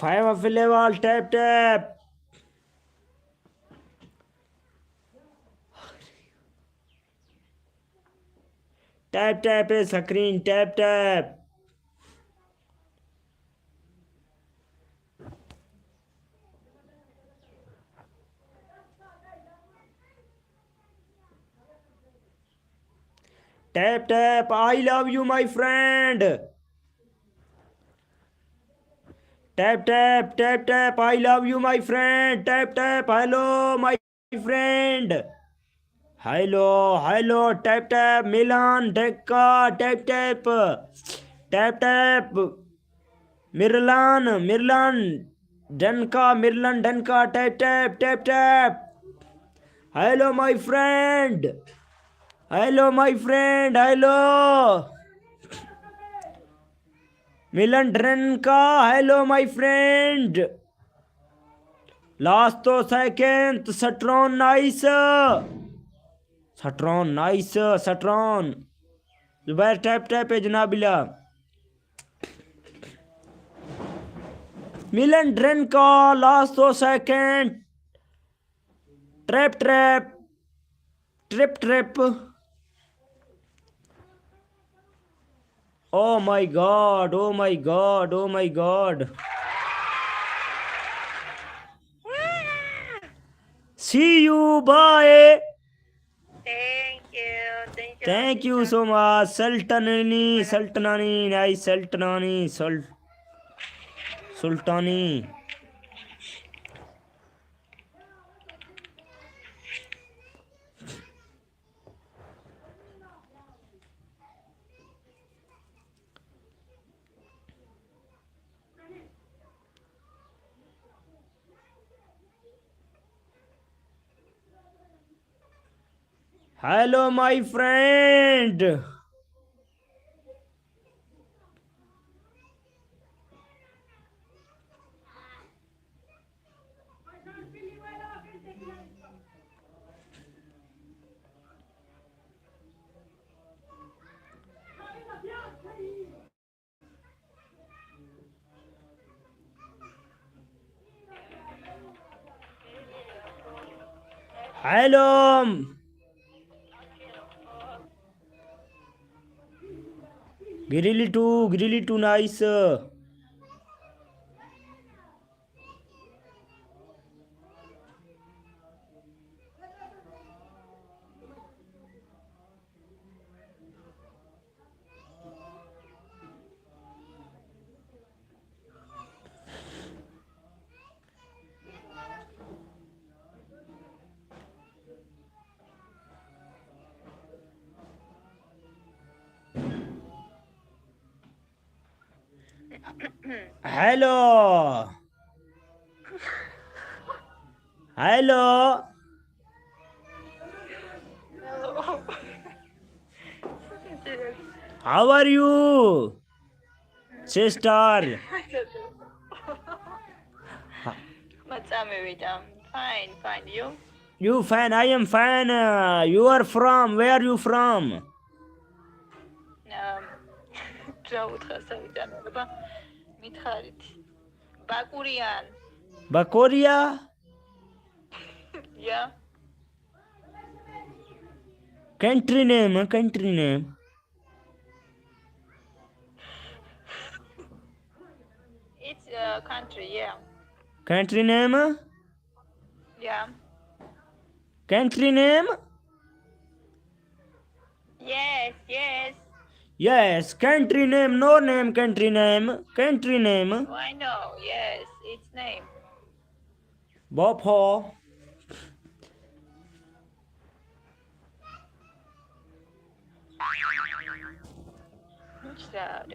Five available. Tap tap. Tap tap a screen. Tap tap. Tap tap. I love you, my friend. Tap tap tap tap. I love you, my friend. Tap tap. Hello, my friend. Hello, hello. Tap tap. Milan, Decca. Tap tap. Tap tap. Mirlan, Danka. Tap tap tap tap. Hello, my friend. Hello, my friend. Hello. Milan Drenka. Hello, my friend. Last second. Satron, nice. Satron, nice. Satron. Zubair, tap tap है जनाबिला. Milan Drenka. Last second. Trap trap. Trip trip. Oh my god, oh my god, oh my god. See you, bye. Thank you. Thank you. Thank you so much. Sultanani, nice Sultanani, Sultani. Hello, my friend. Hello. Grilly too nice. Hello. Hello. Hello. How are you, sister? What's up, Miriam? Fine, fine. You? You fan? I am fan. You are from? Where are you from? Trautha Savitan. Mitharit. Bakurian. Bakoria? Yeah. Country name, country name. It's a country, yeah. Country name? Yeah. Country name? Yes, yes. Yes, country name, no name, country name. Country name. Oh, I know. Yes, its name. Bopho. Which side?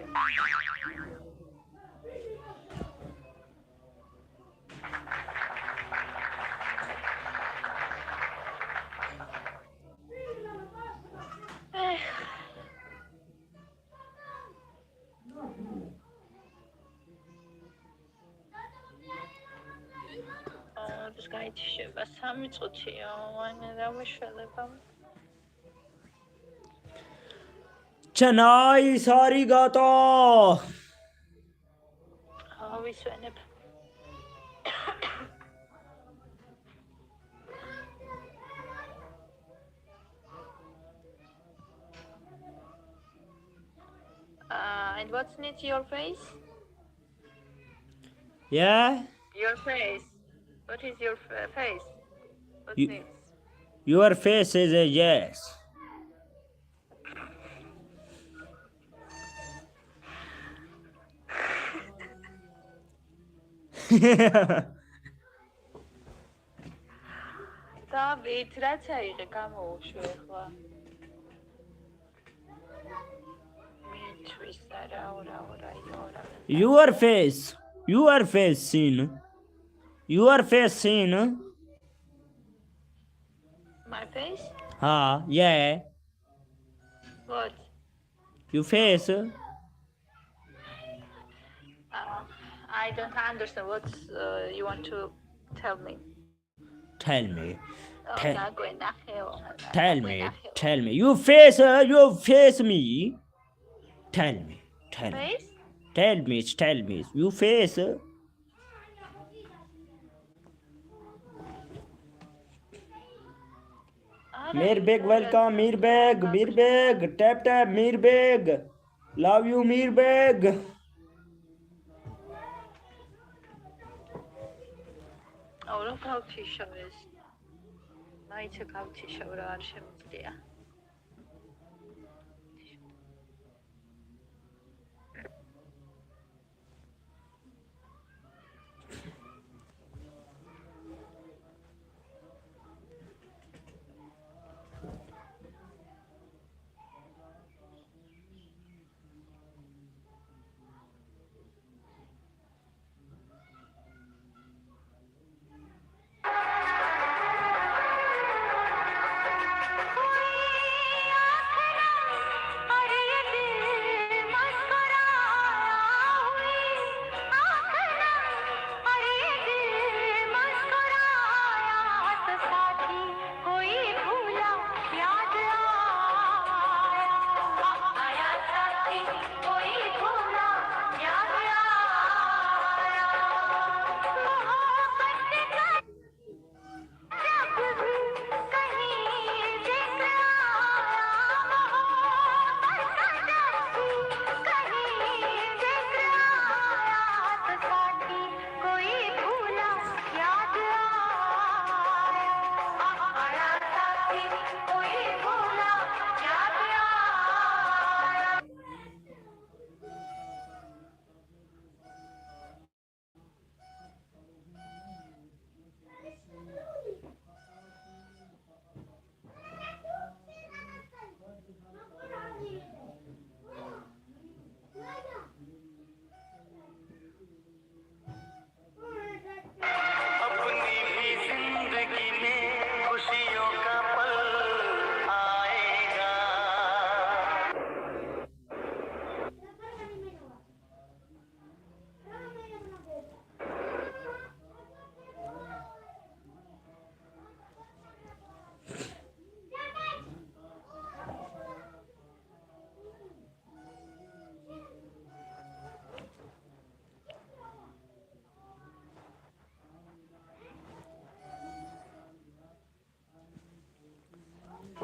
Das gaitişi ve sen mi tutuyor? Neden başarılı? Chennai, sorry, gato. Abi söyle. And what's needs your face? Yeah? Your face. What is your face? What You, needs? your face is a yes. და ვით რაც აიღე გამოუშვე ახლა. მითვის რა. Your face seen. Your face seen. My face? Yeah. What? Your face. I don't understand what you want to tell me. Tell me. Tell Tell me. You face me. Tell me. Face? Tell me. You face. Mirbeg, welcome. Mirbeg. Tap. Mirbeg. Love you, Mirbeg. რა გავჩიშავ ეს? მაიცა გავჩიშავ რა არ შემიძლია.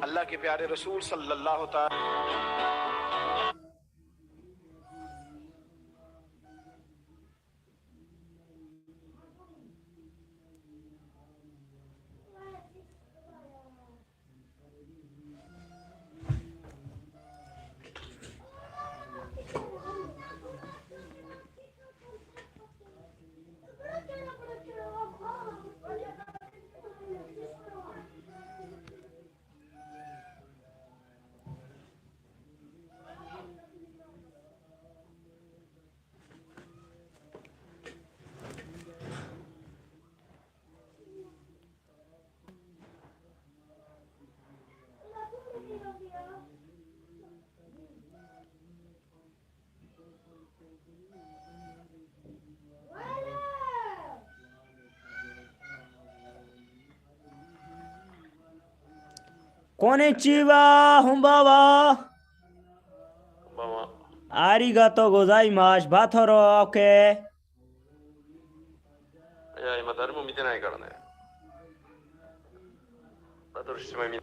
अल्लाह के प्यारे रसूल सल्लल्लाहु अलैहि Konnichiwa, humbawa. Arigato gozaimasu. Batoro, okay. いや、今誰も見てないからね。バトルしても見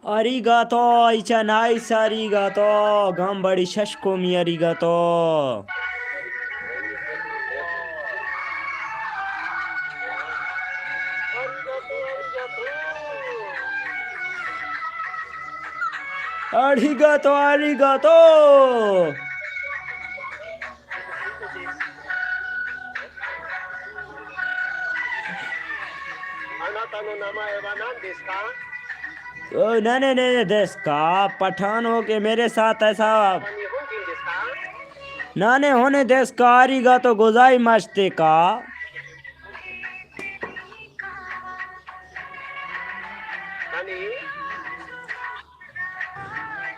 Arigato, icha nice arigato. Gambari shashkomi arigato. Arigato, arigato. नहीं देश का पठान हो के मेरे साथ ऐसा नाने होने देश का arigato gozaimasu का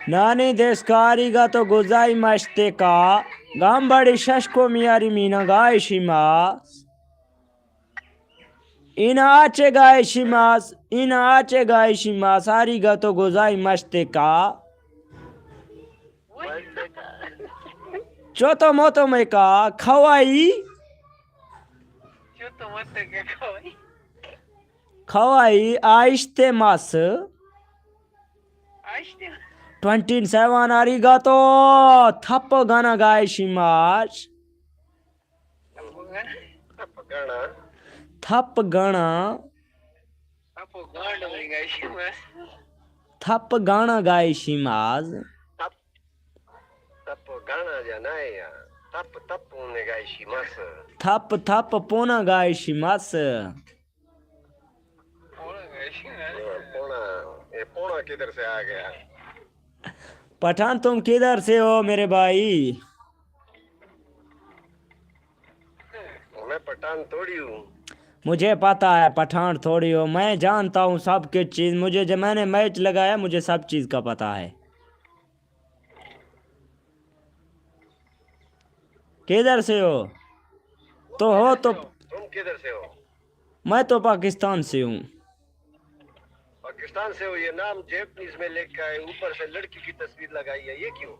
नानी देश का arigato gozaimasu का गंबड़ी शशको मियारी मीना गाय शिमास इनाचे गाय शिमास arigato gozaimasu का चोतो मोतो में का खवाई खवाई आइस्ते मास 27 arigato थप गाना गाय शिमास थप गाना गाय शिमास थप पोना गाय शिमास पोना किधर से आ गया? पठान तुम किधर से हो मेरे भाई? मैं पठान थोड़ी हूँ। मुझे पता है पठान थोड़ी हो, मैं जानता हूँ सब कुछ चीज। मुझे जब मैंने मैच लगाया मुझे सब चीज का पता है। किधर से हो? तो हो तो तुम किधर से हो? मैं तो पाकिस्तान से हूँ। पाकिस्तान से हो? ये नाम जैपनीज में लिखा है, ऊपर से लड़की की तस्वीर लगाई है, ये क्यों?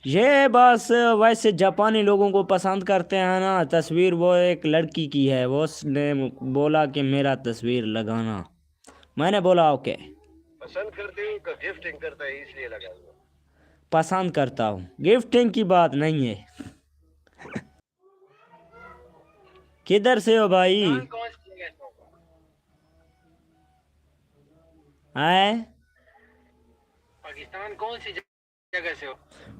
ये बस वैसे जापानी लोगों को पसंद करते हैं ना तस्वीर, वो एक लड़की की है, वो उसने बोला कि मेरा तस्वीर लगाना। मैंने बोला ओके। पसंद करते हो का गिफ्टिंग करता है इसलिए लगा हुआ? पसंद करता हूँ, गिफ्टिंग की बात नहीं है। किधर से हो भाई? आए पाकिस्तान कौन सी जगह से हो?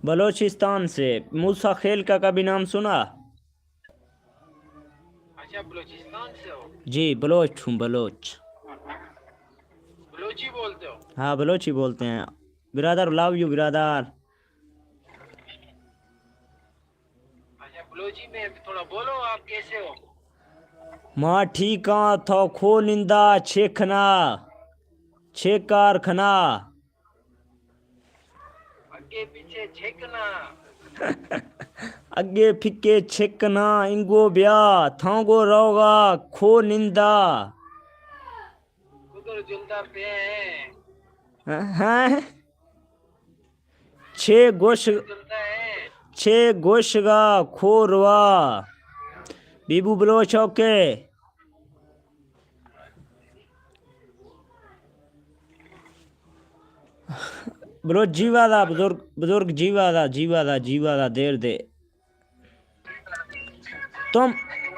बलोचिस्तान से। मूसा खेल का कभी नाम सुना? अच्छा, बलूचिस्तान से हो? जी बलोच हूँ, बलोच। बलूची बोलते हो? हाँ बलोची बोलते हैं। बिरादर लव यू बिरादर। अच्छा, बलूची में थोड़ा बोलो, आप कैसे हो? माँ ठीक थो खो निंदा छेखना छे कारखना आगे पीछे छेकना। अगे फिके छेकना इंगो ब्या थांगो रोगा खो निंदा। उधर जुलता पे है। हैं छे गोश जुलता है। छे गोशगा खोरवा बीबू बलोच ओके। बलोच जीवा दा बुजुर्ग जीवा दा देर दे।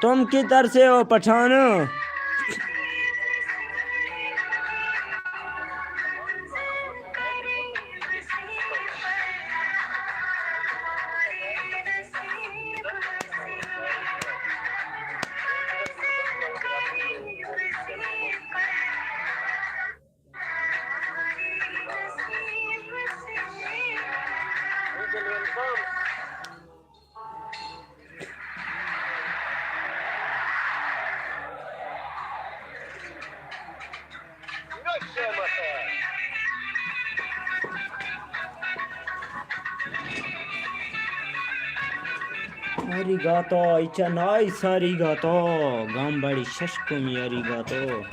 तुम किधर से हो Pathan? Arigato, it's a nice arigato. Gambari shashkomi arigato.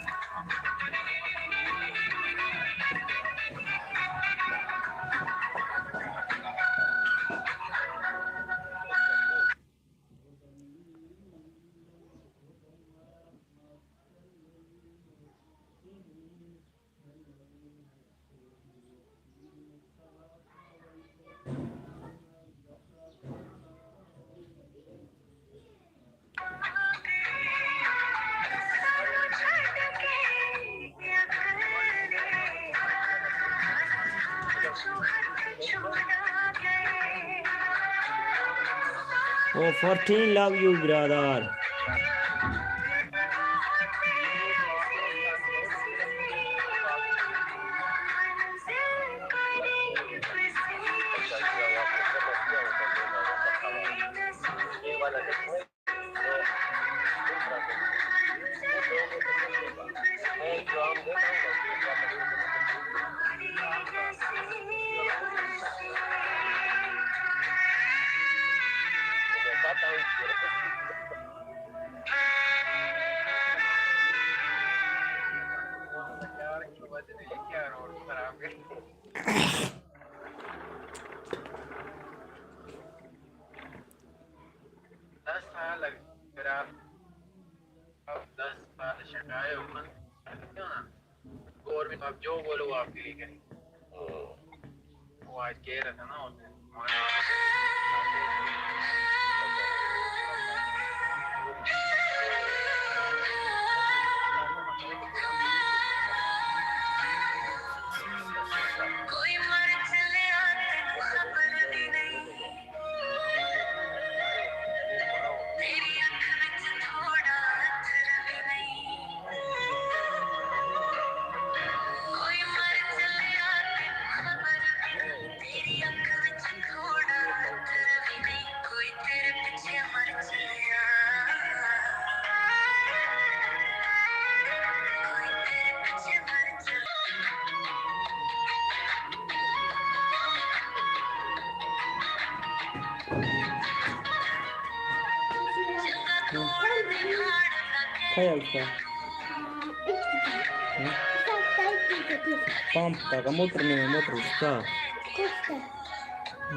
Oh, 14 love you, brother. क्या रोड खराब है 10 साल अगर आप अब 10 साल शकाए हो क्यों ना गवर्नमेंट आप जो बोलो वो आपके लिए करें वो आज कह रहा था ना Kaj Alfa? Pampa, ka motor nema, motor šta?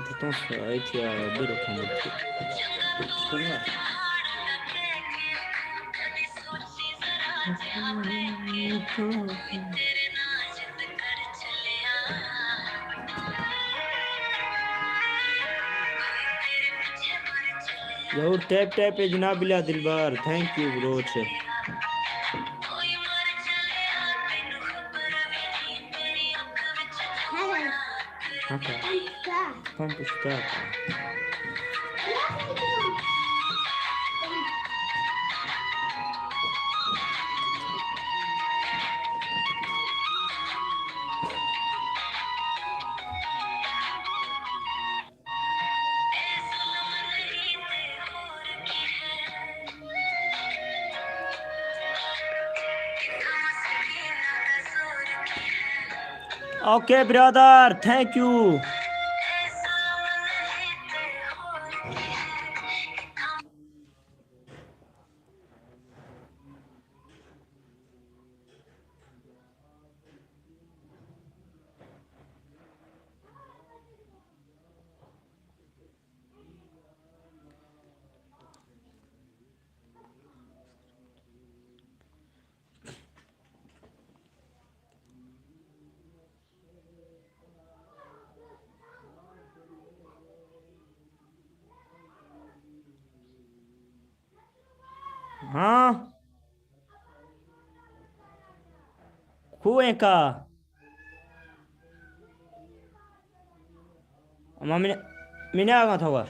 Então só, aí tinha biro kamo. Što ne? Your tap is Nabila Dilbar. Thank you, bro. Okay. Pump start. Okay, brother. Thank you. हाँ कुएं का mummy मैंने आ गया था वह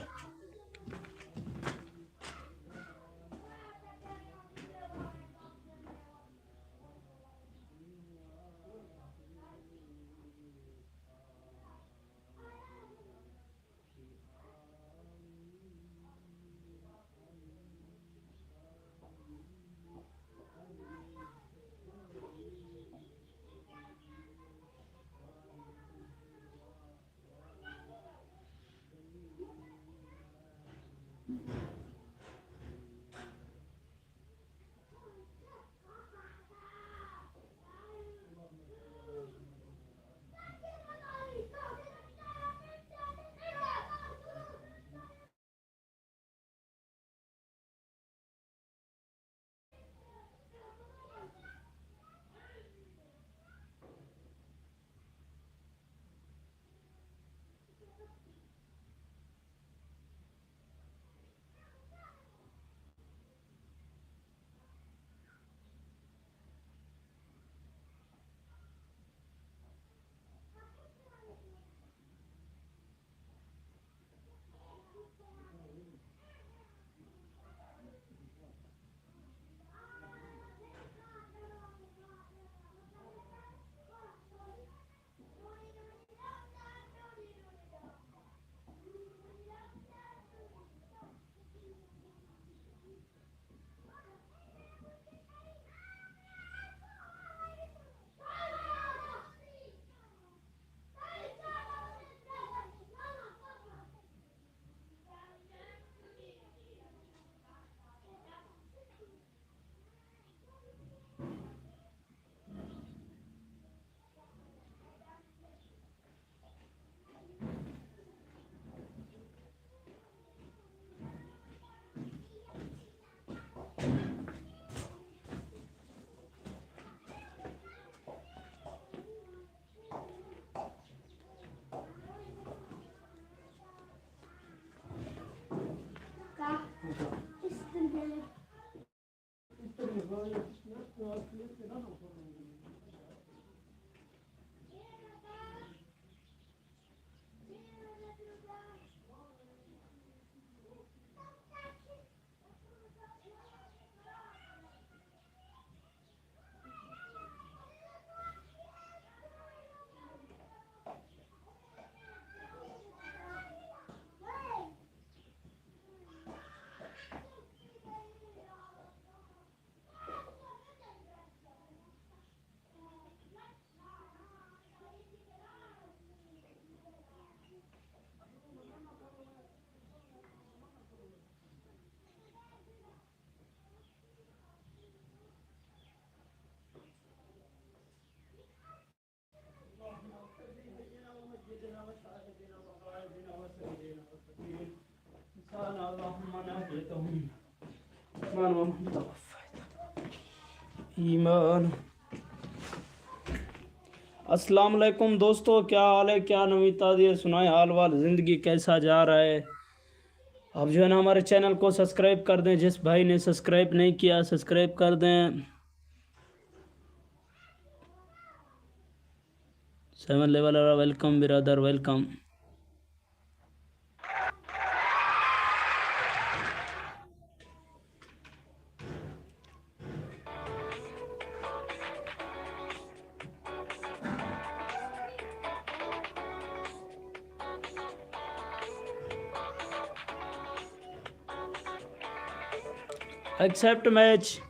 ईमान। अस्सलाम वालेकुम दोस्तों, क्या हाल है, क्या नवी ताज़ी है, सुनाए हाल वाल, ज़िंदगी कैसा जा रहा है। अब जो है ना हमारे चैनल को सब्सक्राइब कर दें, जिस भाई ने सब्सक्राइब नहीं किया सब्सक्राइब कर दें। 7 लेवल वाला वेलकम बिरादर, वेलकम। Accept match.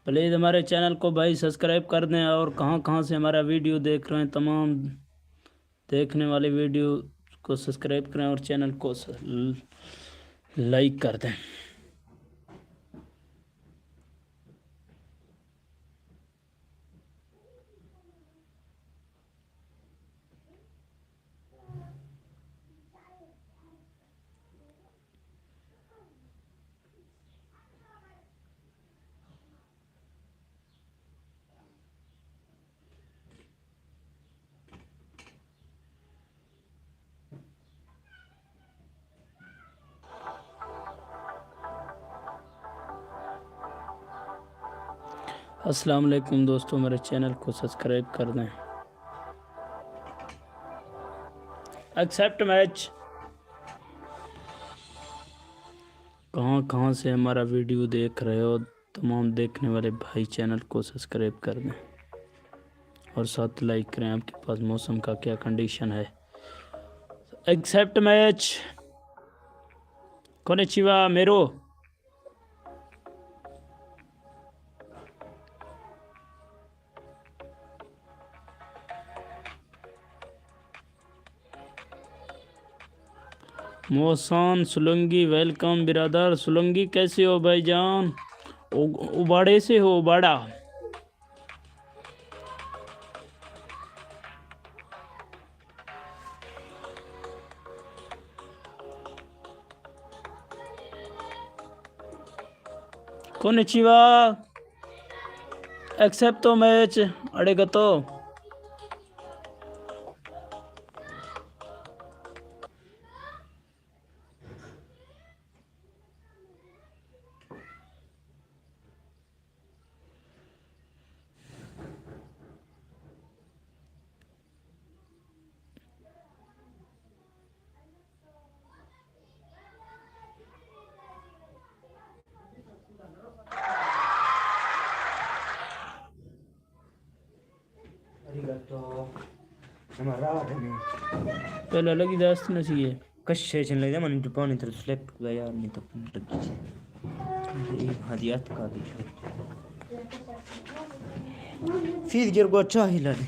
प्लीज़ हमारे चैनल को भाई सब्सक्राइब कर दें, और कहाँ कहाँ से हमारा वीडियो देख रहे हैं तमाम देखने वाले वीडियो को सब्सक्राइब करें और चैनल को लाइक कर दें। अस्सलाम वालेकुम दोस्तों, मेरे चैनल को सब्सक्राइब कर दें। Accept match. कहाँ कहाँ से हमारा वीडियो देख रहे हो तमाम देखने वाले भाई, चैनल को सब्सक्राइब कर दें और साथ लाइक करें। आपके पास मौसम का क्या कंडीशन है। Accept match. कोनिचिवा मेरो। मोहसान सुलंगी वेलकम बिरादर। सुलंगी कैसे हो भाईजान? उबाड़े से हो? उबाड़ा। कोनिचिवा। एक्सेप्ट तो मैच अड़ेगा तो। पहले लगी दास्त नसीए कश्शे चन लगे मन पानी तरफ स्लिप यार नहीं तो लगी हदियत का दी फिर गिर गो अच्छा ही लगे।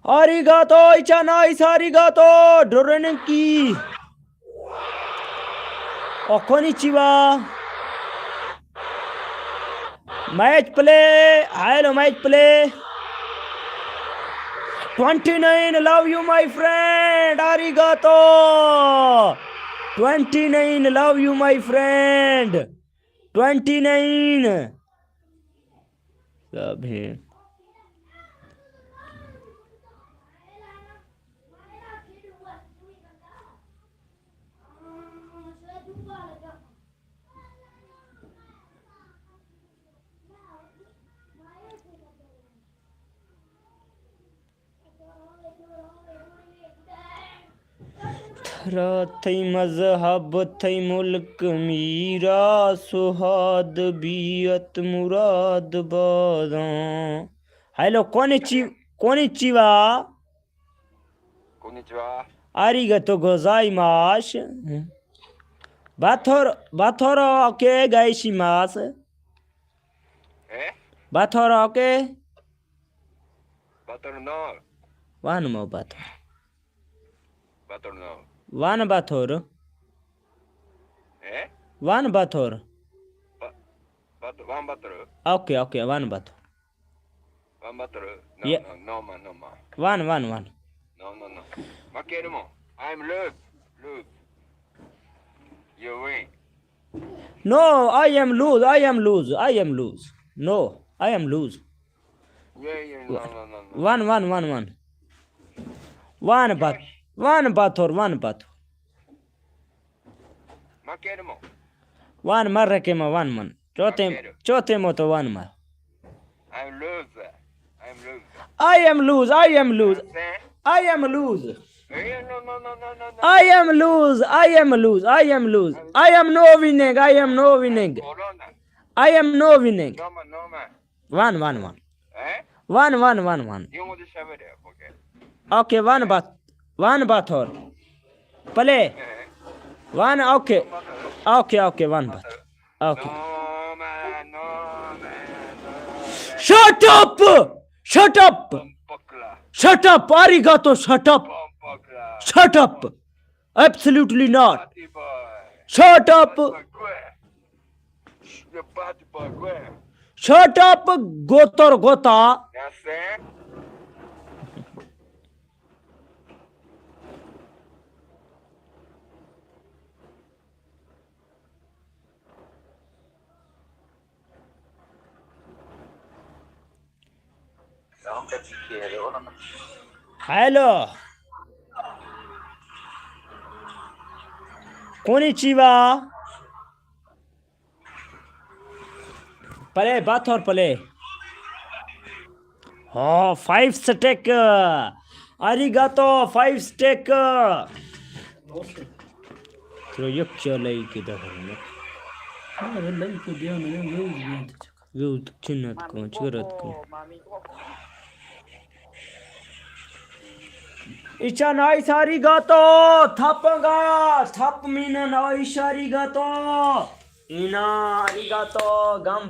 Arigato, icha nice, arigato, dorenki. Oh, konnichiwa. Match play. Hello, match play. 29, love you, my friend. Arigato. 29, love you, my friend. 29. सब है. थई मजहब थई मुल्क मीरा सुहाद बियत मुराद बादा. Hello konnichiwa. こんにちは。 आरिगतो गोजाइमास. बाथोरो के गाइशिमास. え बाथोरो के バトルの वान मो बाथोर. バトルの one battle. え one battle. ワンバトル okay one battle. ワンバトル いや ノーマン one. ノー負けるもん I'm lose You win No, I am lose. No, I am lose. Yeah no One. One bathor. 負けるもん One marre ke ma one man. Chote mo to one mar. I'm lose I am lose. Say I am lose. no I am no winning.コロナ I am no winning. ノーマン One. え One. 日本語で喋れよボケ Okay, one bathor. Play. One. Okay, one bath. Okay. ノーマン Shut up! ポンポクラ Shut up! Arigato, shut up! ポンポクラ Shut up! Absolutely パ not! ーティーボーイ Shut up! The party boy, go ahead. Shut up, Gota! Yes, sir. Hello! Konnichiwa! Play, bathor play. Oh, 5 stack. Arigato, 5 stack. Throw your chalai ke da hai. Yo chinnat ko chigarat ko. Icha nice arigato. Thapanga. Thap mina nice arigato. Ina arigato. Gamba.